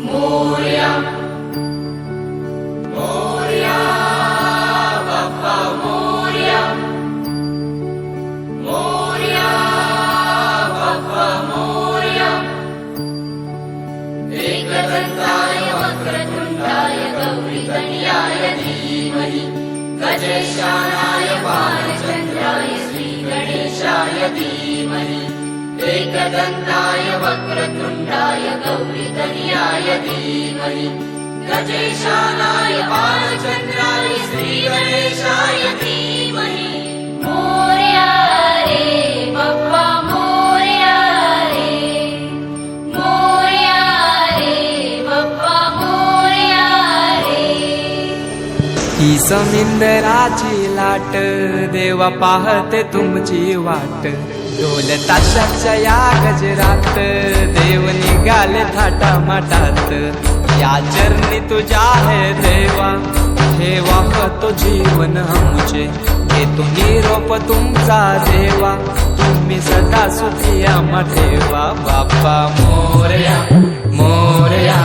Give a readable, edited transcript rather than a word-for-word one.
मोरया मोरया बाप्पा मोरया मोरया बाप्पा मोरया एकदंताय वक्रतुंडाय गौरीतनयाय धीमहि गजेशानाय बालचंद्राय श्रीगणेशाय धीमहि एकदंताय वक्रतुंडाय गौरीतनयाय धीमहि गजेशानाय बालचंद्राय श्रीगणेशाय धीमहि मोरया रे बाप्पा मोरया रे मोरया रे बाप्पा मोरया रे ही समिंदराची लाट देवा पाहते तुमची वाट ढोल ताशाच्या या गजरात देव निघाले थाटामाटात या चरणी तुझ्या है देवा ठेवा तो जीवन आमचे घेतो निरोप तुमचा देवा तुम्ही सदा सुखी आम्हा ठेवा बाप्पा मोरया मोरया